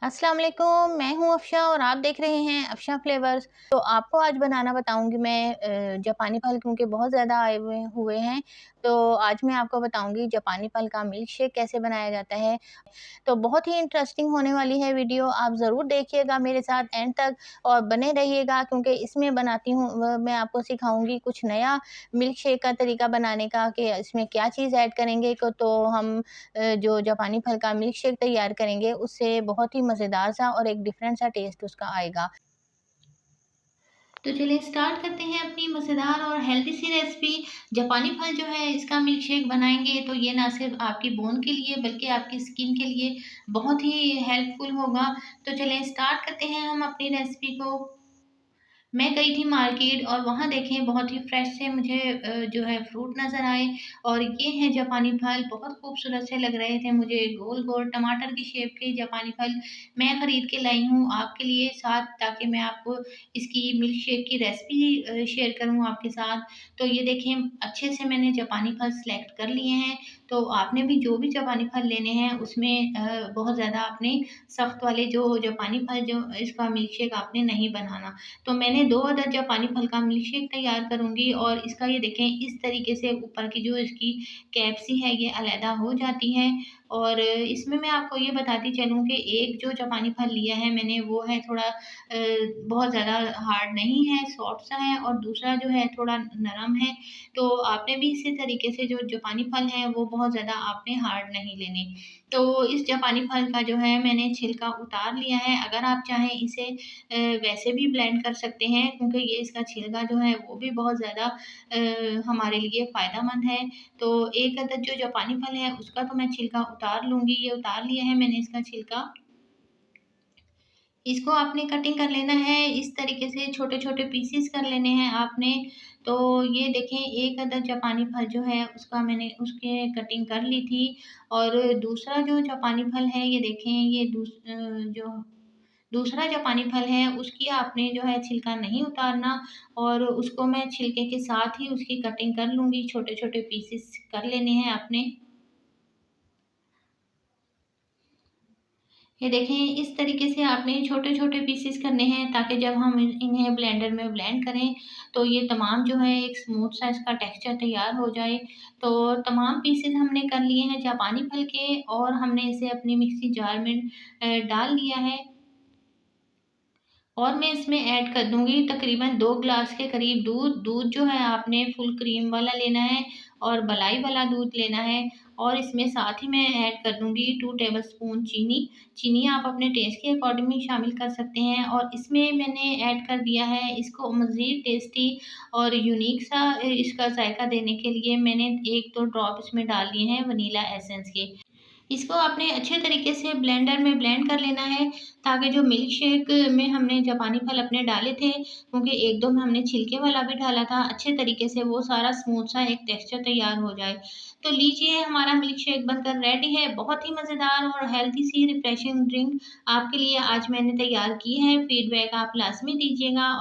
अस्सलाम वालेकुम, मैं हूँ अफ़शा और आप देख रहे हैं अफ़शा फ्लेवर्स। तो आपको आज बनाना बताऊँगी मैं जापानी फल क्योंकि बहुत ज़्यादा आए हुए हैं। तो आज मैं आपको बताऊँगी जापानी फल का मिल्क शेक कैसे बनाया जाता है। तो बहुत ही इंटरेस्टिंग होने वाली है वीडियो, आप ज़रूर देखिएगा मेरे साथ एंड तक और बने रहिएगा क्योंकि इसमें बनाती हूँ मैं आपको सिखाऊँगी कुछ नया मिल्क शेक का तरीका बनाने का कि इसमें क्या चीज़ ऐड करेंगे को तो हम जो जापानी फल का मिल्क शेक तैयार करेंगे उससे बहुत ही मज़ेदार सा और एक डिफरेंट सा टेस्ट उसका आएगा। तो चलिए स्टार्ट करते हैं अपनी मज़ेदार और हेल्दी सी रेसिपी। जापानी फल जो है इसका मिल्क शेक बनाएँगे तो ये ना सिर्फ़ आपकी बोन के लिए बल्कि आपकी स्किन के लिए बहुत ही हेल्पफुल होगा। तो चलिए स्टार्ट करते हैं हम अपनी रेसिपी को। मैं गई थी मार्केट और वहाँ देखें बहुत ही फ्रेश से मुझे जो है फ्रूट नज़र आए और ये हैं जापानी फल, बहुत खूबसूरत से लग रहे थे मुझे, गोल-गोल टमाटर की शेप के जापानी फल मैं खरीद के लाई हूँ आपके लिए साथ ताकि मैं आपको इसकी मिल्क शेक की रेसिपी शेयर करूँ आपके साथ। तो ये देखें अच्छे से मैंने जापानी फल सेलेक्ट कर लिए हैं, तो आपने भी जो भी जापानी फल लेने हैं उसमें बहुत ज़्यादा आपने सख्त वाले जो जापानी फल जो इसका मिल्क शेक आपने नहीं बनाना। तो मैंने 2 अदद जापानी फल का मिल्क शेक तैयार करूँगी और इसका ये देखें इस तरीके से ऊपर की जो इसकी कैप सी है ये अलहदा हो जाती है और इसमें मैं आपको ये बताती चलूँ कि एक जो जापानी फल लिया है मैंने वो है थोड़ा बहुत ज़्यादा हार्ड नहीं है, सॉफ्ट सा है और दूसरा जो है थोड़ा नरम है। तो आपने भी इसी तरीके से जो जापानी फल हैं वो बहुत ज़्यादा आपने हार्ड नहीं लेने। तो इस जापानी फल का जो है मैंने छिलका उतार लिया है, अगर आप चाहें इसे वैसे भी ब्लेंड कर सकते हैं क्योंकि ये इसका छिलका जो है वो भी बहुत ज़्यादा हमारे लिए फ़ायदेमंद है। तो एक अदद जो जापानी फल है उसका तो मैं छिलका उतार लूँगी, ये उतार लिया है मैंने इसका छिलका। इसको आपने कटिंग कर लेना है, इस तरीके से छोटे-छोटे पीसेस कर लेने हैं आपने। तो ये देखें एक अदद जापानी फल जो है उसका मैंने उसके कटिंग कर ली थी और दूसरा जो जापानी फल है ये देखें ये जो दूसरा जापानी फल है उसकी आपने जो है छिलका नहीं उतारना और उसको मैं छिलके के साथ ही उसकी कटिंग कर लूँगी, छोटे-छोटे पीसेस कर लेने हैं आपने। ये देखें इस तरीके से आपने छोटे-छोटे पीसेस करने हैं ताकि जब हम इन्हें ब्लेंडर में ब्लेंड करें तो ये तमाम जो है एक स्मूथ सा इसका टेक्सचर तैयार हो जाए। तो तमाम पीसेस हमने कर लिए हैं जापानी फल के और हमने इसे अपनी मिक्सी जार में डाल लिया है। और मैं इसमें ऐड कर दूँगी तकरीबन 2 ग्लास के करीब दूध। दूध जो है आपने फुल क्रीम वाला लेना है और मलाई वाला दूध लेना है और इसमें साथ ही मैं ऐड कर दूँगी 2 टेबलस्पून चीनी। चीनी आप अपने टेस्ट के अकॉर्डिंग भी शामिल कर सकते हैं और इसमें मैंने ऐड कर दिया है इसको मज़ीद टेस्टी और यूनिक सा इसका ज़ायका देने के लिए मैंने 1-2 ड्रॉप इसमें डाल दिए हैं वनीला एसेंस के। इसको आपने अच्छे तरीके से ब्लेंडर में ब्लेंड कर लेना है ताकि जो मिल्क शेक में हमने जापानी फल अपने डाले थे क्योंकि 1-2 में हमने छिलके वाला भी डाला था, अच्छे तरीके से वो सारा स्मूथ सा एक टेक्सचर तैयार हो जाए। तो लीजिए हमारा मिल्क शेक बनकर रेडी है, बहुत ही मज़ेदार और हेल्दी सी रिफ्रेशिंग ड्रिंक आपके लिए आज मैंने तैयार की है। फीडबैक आप लाज़मी दीजिएगा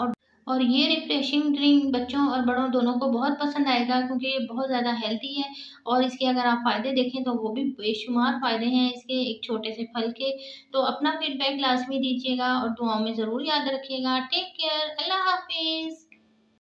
और ये रिफ्रेशिंग ड्रिंक बच्चों और बड़ों दोनों को बहुत पसंद आएगा क्योंकि ये बहुत ज़्यादा हेल्दी है और इसके अगर आप फ़ायदे देखें तो वो भी बेशुमार फ़ायदे हैं इसके एक छोटे से फल के। तो अपना फीडबैक लाज़मी दीजिएगा और दुआओं में ज़रूर याद रखिएगा। टेक केयर, अल्लाह हाफ़िज़।